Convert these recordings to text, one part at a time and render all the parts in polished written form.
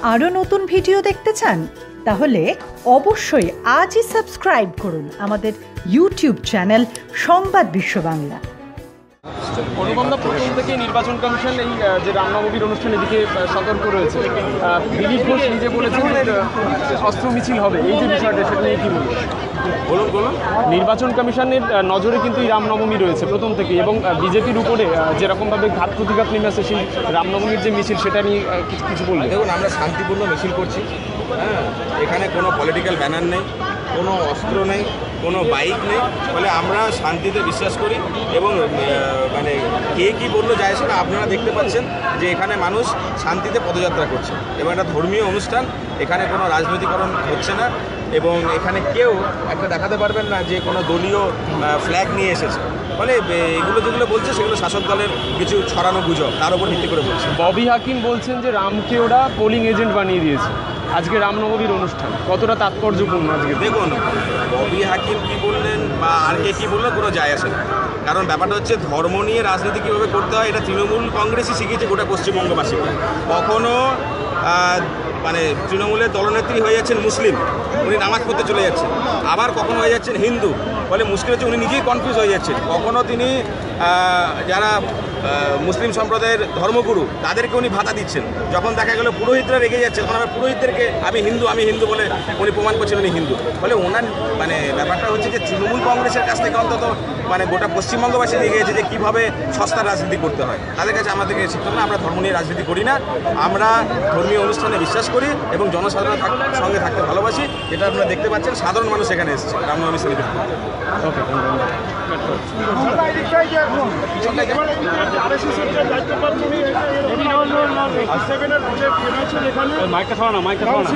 আরও নতুন ভিডিও দেখতে চান? তাহলে অবশ্যই আজই সাবস্ক্রাইব করুন আমাদের ইউটিউব চ্যানেল সংবাদ বিশ্ব বাংলা। অনুপমদা, প্রথম থেকে নির্বাচন কমিশন এই যে রামনবমীর অনুষ্ঠান এদিকে সতর্ক রয়েছে। দিলীপ ঘোষ নিজে বলেছেন অস্ত্র মিছিল হবে, এই যে বিষয়টা সেটা নিয়ে কি বলবেন? বলুন। নির্বাচন কমিশনের নজরে কিন্তু এই রামনবমী রয়েছে প্রথম থেকে, এবং বিজেপির উপরে যেরকমভাবে ঘাত প্রতিঘাত নেমে আসে সেই রামনবমীর যে মিছিল সেটা নিয়ে কিছু বলবেন? দেখুন, আমরা শান্তিপূর্ণ মিছিল করছি। এখানে কোনো পলিটিক্যাল ব্যানার নেই, কোনো অস্ত্র নেই, কোনো বাইক নেই। ফলে আমরা শান্তিতে বিশ্বাস করি এবং মানে কে কী বললো যায় সেটা আপনারা দেখতে পাচ্ছেন যে এখানে মানুষ শান্তিতে পদযাত্রা করছে এবং একটা ধর্মীয় অনুষ্ঠান। এখানে কোনো রাজনৈতিকরণ হচ্ছে না এবং এখানে কেউ একটা দেখাতে পারবেন না যে কোনো দলীয় ফ্ল্যাগ নিয়ে এসেছে। ফলে এগুলো যেগুলো বলছে সেগুলো শাসক দলের কিছু ছড়ানো গুজব, তার উপর ভিত্তি করে বলছে। ববি হাকিম বলছেন যে রামকে ওরা পোলিং এজেন্ট বানিয়ে দিয়েছে। আজকে রামনবমীর অনুষ্ঠান কতটা তাৎপর্যপূর্ণ? আজকে দেখুন, ববি হাকিম কী বললেন বা আর কে কী বললেন কোনো যায় আসে না। কারণ ব্যাপারটা হচ্ছে ধর্ম নিয়ে রাজনীতি কীভাবে করতে হয় এটা তৃণমূল কংগ্রেসই শিখিয়েছে গোটা পশ্চিমবঙ্গবাসীকে। কখনও মানে তৃণমূলের দলনেত্রী হয়ে যাচ্ছেন মুসলিম, উনি নামাজ পড়তে চলে যাচ্ছেন, আবার কখনো হয়ে যাচ্ছেন হিন্দু। ফলে মুশকিল হচ্ছে উনি নিজেই কনফিউজ হয়ে যাচ্ছেন। কখনও তিনি যারা মুসলিম সম্প্রদায়ের ধর্মগুরু তাদেরকে উনি ভাতা দিচ্ছেন, যখন দেখা গেল পুরোহিতরা রেগে যাচ্ছে তখন আবার পুরোহিতদেরকে আমি হিন্দু বলে উনি প্রমাণ করছেন উনি হিন্দু। ফলে ওনার মানে ব্যাপারটা হচ্ছে যে তৃণমূল কংগ্রেসের কাছ থেকে অন্তত মানে গোটা পশ্চিমবঙ্গবাসী লেগে গেছে যে কীভাবে সস্তা রাজনীতি করতে হয়। তাদের কাছে আমাদেরকে শিখতে হবে না। আমরা ধর্ম নিয়ে রাজনীতি করি না, আমরা ধর্মীয় অনুষ্ঠানে বিশ্বাস করি এবং জনসাধারণের সঙ্গে থাকতে ভালোবাসি। যেটা আপনারা দেখতে পাচ্ছেন, সাধারণ মানুষ এখানে এসেছে রামনবমী সেলিব্রেট করতে। মাইকটা খাওয়া না, মাইকটা খাওয়া না।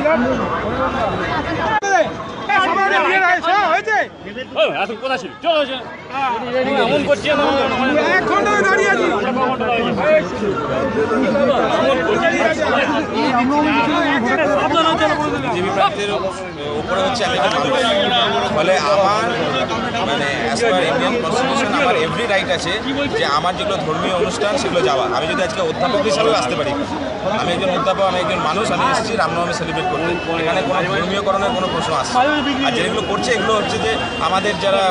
বিজেপি প্রার্থীর উপরে হচ্ছে আমি একটা মানুষ। ফলে আমার মানে অ্যাজ পার ইন্ডিয়ান কনস্টিটিউশন আমার এভরি রাইট আছে যে আমার যেগুলো ধর্মীয় অনুষ্ঠান সেগুলো যাওয়া। আমি যদি আজকে অধ্যাপক হিসাবেও আসতে পারি, আমি একজন অধ্যাপক, আমি একজন মানুষ, আমি এসেছি রামনবমী সেলিব্রেট করতে। এখানে কোনো ধর্মীয়করণের কোনো প্রশ্ন আসছে। আর যেগুলো করছে এগুলো হচ্ছে যে আমাদের যারা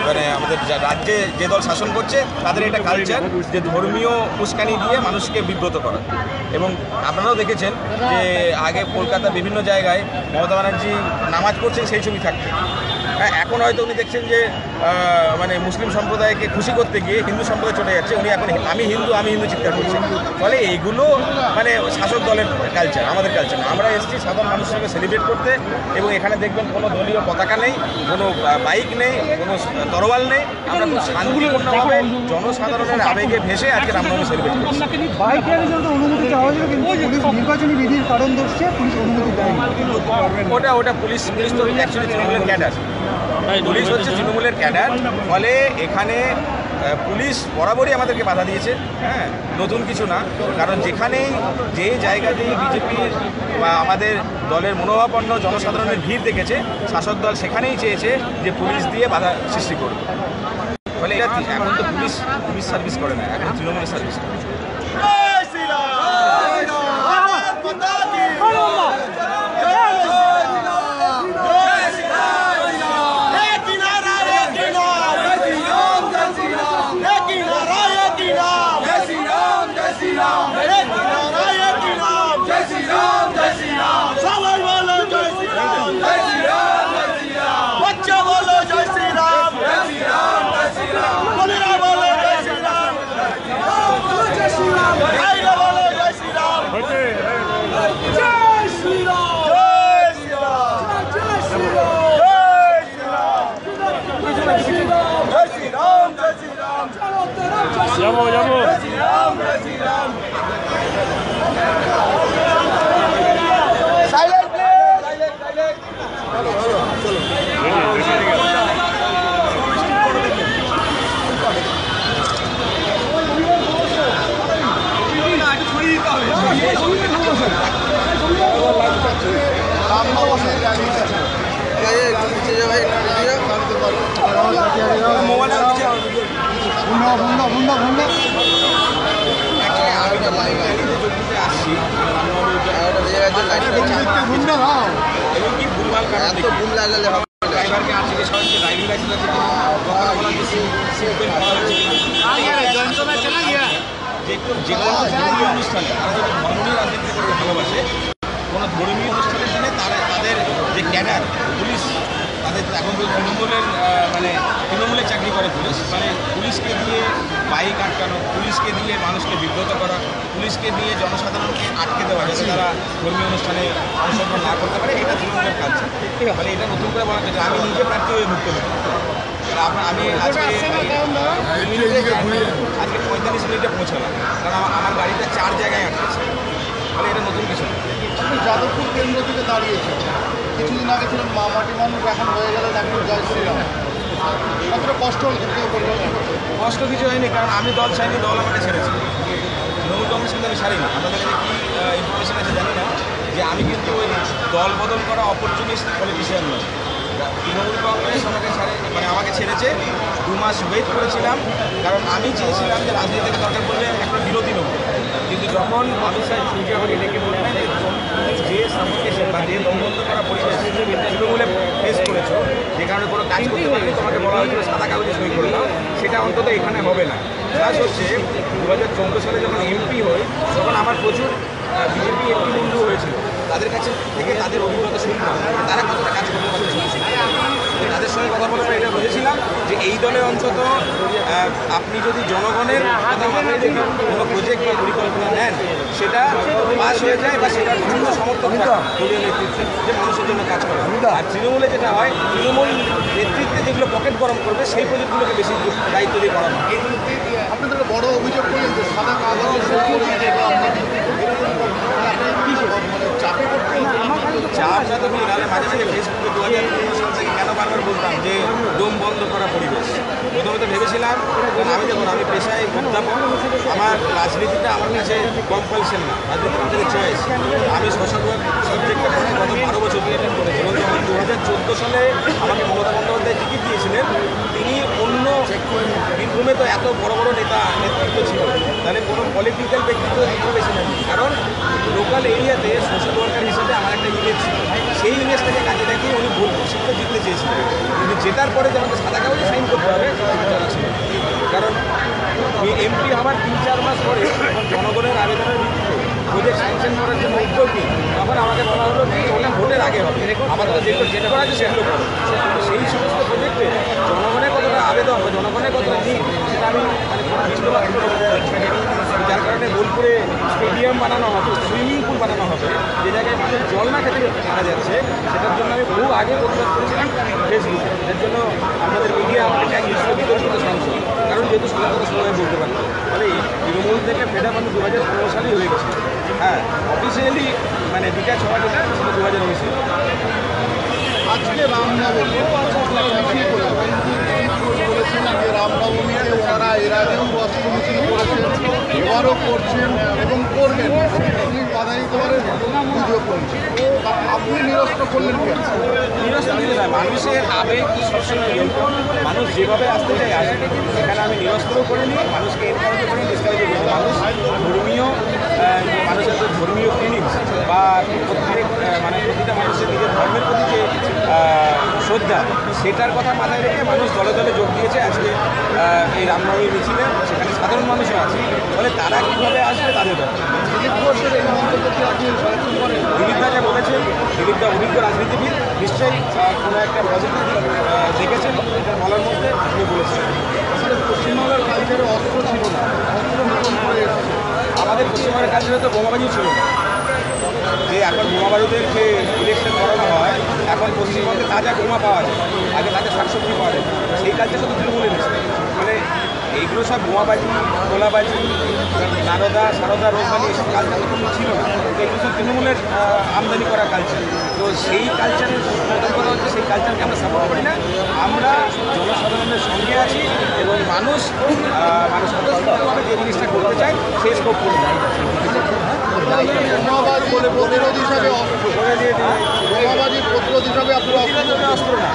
মানে আমাদের রাজ্যে যে দল শাসন করছে তাদের একটা কালচার যে ধর্মীয় উস্কানি দিয়ে মানুষকে বিব্রত করা। এবং আপনারাও দেখেছেন যে আগে কলকাতা বিভিন্ন জায়গায় মমতা ব্যানার্জি নামাজ পড়ছেন সেই ছবি থাকতে। এখন হয়তো উনি দেখছেন যে মানে মুসলিম সম্প্রদায়কে খুশি করতে গিয়ে হিন্দু সম্প্রদায় চলে যাচ্ছে, উনি এখন আমি হিন্দু চিৎকার করছেন। ফলে এইগুলো মানে শাসক দলের কালচার, আমাদের কালচার না। আমরা এসেছি সাধারণ মানুষের সঙ্গে সেলিব্রেট করতে এবং এখানে দেখবেন কোনো দলীয় পতাকা নেই, কোনো বাইক নেই, কোনো তরোয়াল নেই। আমরা খুব শান্তিপূর্ণভাবে জনসাধারণের আবেগে ভেসে আজকে রামনবমী সেলিব্রেট করছি। ওটা পুলিশ তো অ্যাকচুয়ালি তৃণমূলের ক্যাডার। পুলিশ হচ্ছে তৃণমূলের ক্যাডার। ফলে এখানে পুলিশ বরাবরই আমাদেরকে বাধা দিয়েছে। নতুন কিছু না। কারণ যেখানেই যে জায়গাতেই বিজেপির বা আমাদের দলের মনোভাবাপন্ন জনসাধারণের ভিড় দেখেছে, শাসক দল সেখানেই চেয়েছে যে পুলিশ দিয়ে বাধা সৃষ্টি করবে। ফলে এটা এখন তো পুলিশ সার্ভিস করে না, এখন তৃণমূলের সার্ভিস করে। যাবো এবং কি ভুলভাল কারণ ড্রাইভারকে আর জিজ্ঞেস করেন যে ড্রাইভিং লাইসেন্স আছে কখনো বলা যে সিট বেল্ট পরা হয়েছে যে কোনো ধর্মীয় অনুষ্ঠানে তারা যদি ধর্ম নিয়ে রাজনীতি করতে ভালোবাসে কোনো ধর্মীয় অনুষ্ঠানের জন্য তাদের যে ক্যাডার পুলিশ তাদের এখন তো তৃণমূলের তৃণমূলের চাকরি করে পুলিশ পুলিশকে দিয়ে বাইক আটকানো, পুলিশকে দিয়ে মানুষকে বিব্রত করা, পুলিশকে দিয়ে জনসাধারণকে আটকে দেওয়া যাতে তারা ধর্মীয় অনুষ্ঠানে অংশগ্রহণ না করতে পারে, এটা তৃণমূলের কাজ। এটা নতুন করে বলা হচ্ছে আমি নিজে প্রার্থী হয়ে মুক্ত হই। আমি আজকে 45 মিনিটে পৌঁছালাম, কারণ আমার গাড়িটা 4 জায়গায় আটকেছে। এটা নতুন কিছু। আপনি যাদবপুর কেন্দ্র থেকে দাঁড়িয়েছেন, কিছুদিন আগে ছিলেন মাটি মানুষ, এখন হয়ে গেলেন একজন জয় শ্রীরাম। কতটা কষ্ট হল? কষ্ট কিছু হয়নি, কারণ আমি দল চাইনি, দল আমাকে ছেড়েছে। তৃণমূল কংগ্রেস কিন্তু আমি ছাড়িনি। আপনাদের কাছে কী ইনফরমেশন আছে জানি না, যে আমি কিন্তু ওই দল বদল করা অপরচুনিস্ট পলিটিশিয়ান নয়। তৃণমূল কংগ্রেস আমাকে ছেড়েছে। 2 মাস ওয়েট করেছিলাম, কারণ আমি চেয়েছিলাম যে রাজনীতিতে দরকার পড়লে একটা বিরতি নেব। কিন্তু যখন অমিত শাহ সুবিধা করে ডেকে বললেন যে সাফোকেশন বা যে দমবন্ধ করা পরিবেশ তৃণমূলে ফেস করেছো, যে কারণে কোনো কাজ করতে পারেনি, তোমাকে বলা হয়েছিল সাদা কাগজে সই করে দাও, সেটা অন্তত এখানে হবে না। প্লাস হচ্ছে 2014 সালে যখন এমপি হই, তখন আমার প্রচুর বিজেপি এমপি বন্ধু হয়েছিল। তাদের কাছে থেকে তাদের অভিজ্ঞতা শুনলাম তারা কতটা কাজ করতে পারছে। তাদের সঙ্গে কথা বলে এটা বুঝেছিলাম যে এই দলে অন্তত আপনি যদি জনগণের কথা মাথায় রেখে কোনো প্রজেক্ট বা পরিকল্পনা নেন, সেটা পাস হয়ে যায় বা সেটার পূর্ণ সমর্থন দলীয় নেতৃত্বে যে মানুষের জন্য কাজ করে। আর তৃণমূলে যেটা হয়, তৃণমূল নেতৃত্বে যেগুলো পকেট গরম করবে সেই প্রজেক্টগুলোকে বেশি দায়িত্ব দিয়ে করানো হয়। আপনাদের বড় অভিযোগ করলেন যে সাদা কাগজে সই করে চাপে করতে চাপ যাতে নাহলে মাঝে মাঝে ফেসবুকে 2015 সাল থেকে কেন বারবার বলতাম যে দম বন্ধ করা পরিবেশ। প্রথমে তো ভেবেছিলাম, আমি পেশায় অধ্যাপক, আমার রাজনীতিটা আমার কাছে কম্পালশন না, রাজনীতি আমাদের চয়েস। আমি social work সাবজেক্টে পড়ে গত 12 বছর ট্রেনিং করেছি এবং যখন 2014 সালে আমাকে মমতা বন্দ্যোপাধ্যায় টিকিট দিয়েছিলেন, তিনি অন্য বীরভূমে তো এত বড় বড় নেতৃত্ব ছিল, তাহলে কোনো পলিটিক্যাল ব্যক্তিত্ব বেশি নেই, কারণ লোকাল এরিয়াতে সোশ্যাল ওয়ার্কার হিসেবে আমার একটা ইমেজ ছিল। সেই ইমেজটাকে কাজে লাগিয়ে উনি বোলপুর শিক্ষা জিততে চেয়েছিলেন, কিন্তু জেতার পরে যে আমাকে সাদা কাগজে সাইন করতে হবে সেটা ছিল। কারণ এমপি হওয়ার 3-4 মাস পরে জনগণের আবেদনের ভিত্তিতে প্রজেক্ট স্যাংশন করার জন্য উদ্যোগ নিই, তখন আমাকে বলা হলো যে ওটা ভোটের আগে হবে, আমাদের যেটা করা আছে সেগুলো করো। সেই সমস্ত প্রজেক্টে জনগণের কতটা আবেদন বা জনগণের কতটা নিড সেটা আমি যার কারণে বোলপুরে স্টেডিয়াম বানানো হবে, সুইমিং পুল বানানো হবে, যে জায়গায় মানুষ জল না খেতে মারা যাচ্ছে, সেটার জন্য আমি বহু আগে প্রতিবাদ করেছিলাম ফেসবুকে। এর জন্য আমাদের মিডিয়া আমাকে ট্যাগ দিচ্ছিল বিতর্কিত সাংসদ, কারণ যেহেতু সরকার সময় বলতে পারত। ফলে তৃণমূল থেকে ফেডা আমি 2015 সালেই হয়ে গেছে। হ্যাঁ, অফিসিয়ালি ডিটাচ হওয়া যেটা সেটা 2019 সালে। আজকে রামনবমী বলেছেন যে রামনবমীতে ওনারা এর আগেও অস্ত্র মিছিল করেছেন, এবারও করছেন এবং করবেন, আপনি বাধা দিতে পারেন, পুজো করছেন, আপনি নিরস্ত করলেন কেন? নিরস্ত দিতে নয়, মানুষের আবেগ সবসময় মানুষ যেভাবে আসতে চায় আসে, সেখানে আমি নিরস্ত্রও করিনি, মানুষকে এনকারেজও করিনি, ডিসকারেজও করি। মানুষ ধর্মীয় মানুষের তো ধর্মীয় ফিলিংস বা প্রতিটা মানুষের নিজের ধর্মের প্রতি যে শ্রদ্ধা, সেটার কথা মাথায় রেখে মানুষ দলে দলে যোগ দিয়েছে আজকে এই রামনবমী মিছিলে। সেখানে সাধারণ মানুষও আছে, ফলে তারা কীভাবে আসবে তাদের ব্যাপার। দিলীপদা যা বলেছেন, দিলীপদা অভিজ্ঞ রাজনীতিবিদ, নিশ্চয়ই কোনো একটা পজিটিভ দেখেছেন এটা বলার মধ্যে তিনি বলেছেন। পশ্চিমবাংলার কালচারে অস্ত্র ছিল না, আমাদের পশ্চিমবঙ্গের কালচারে তো বোমাবাজি ছিল না, যে এখন বোমাবাজিদের যে ইলেকশন করানো হয়, এখন পশ্চিমবঙ্গে তাজা বোমা পাওয়া যায়, আগে তাজা শাকসবজি পাওয়া যায়, সেই কালচারটা তো তৃণমূলে নিচ্ছে। এইগুলো সব বোমাবাজি, গোলাবাজি, সারদা রোজবাজি, এসব কালচার তো কোনো ছিল না। এগুলো সব তৃণমূলের আমদানি করা কালচার। তো সেই কালচারের কথা হচ্ছে, সেই কালচারকে আমরা সাপোর্ট করি না। আমরা জনসাধারণের সঙ্গে আছি এবং মানুষ স্বতঃস্ফূর্তভাবে যে জিনিসটা করতে চায় সেই স্কোপ করে যায়। বোমাবাজ বলে প্রতিরোধ হিসাবে করে দিয়ে বোমাবাজির প্রতিরোধ হিসাবে আপনি অস্ত্র না।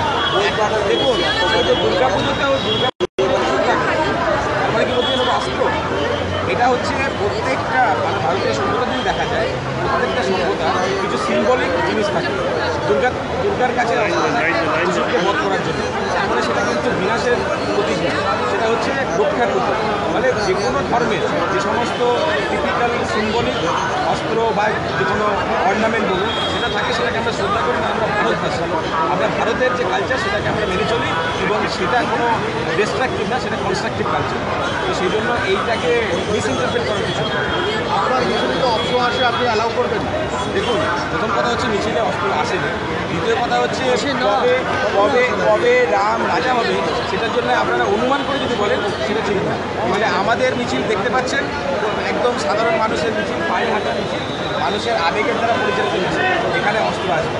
দেখুন, দুর্গা পুজোতেও অস্ত্র, এটা হচ্ছে প্রত্যেকটা ভারতীয় সভ্যতা যদি দেখা যায়, প্রত্যেকটা সভ্যতা কিছু জিনিস থাকে দুর্গার কাছে অসুরকে বধ করার জন্য, তাহলে সেটা কিন্তু বিনাশের প্রতীক না, সেটা হচ্ছে রক্ষার প্রতীক। ফলে যে কোনো ধর্মের যে সমস্ত টিপিক্যাল সিম্বলিক অস্ত্র বা যে কোনো অর্নামেন্ট বলুন সেটা থাকে, সেটাকে আমরা শ্রদ্ধা করি, না আমরা ভারতবাসী, আমরা ভারতের যে কালচার সেটাকে আমরা মেনে চলি এবং সেটা কোনো ডিস্ট্রাকটিভ না, সেটা কনস্ট্রাকটিভ কালচার। তো সেই জন্য এইটাকে মিসইন্টারপ্রেট করার কিছু না। আপনার মিছিলে তো অস্ত্র আসে, আপনি অ্যালাউ করবেন না? দেখুন, প্রথম কথা হচ্ছে মিছিলে অস্ত্র আসেনি, দ্বিতীয় কথা হচ্ছে কবে কবে কবে রাম রাজা হবে সেটার জন্য আপনারা অনুমান করে যদি বলেন সেটা ঠিক না। মানে আমাদের মিছিল দেখতে পাচ্ছেন একদম সাধারণ মানুষের মিছিল, পায়ে হাঁটার মিছিল, মানুষের আবেগের দ্বারা পরিচালিত মিছিল, এখানে অস্ত্র আসবে।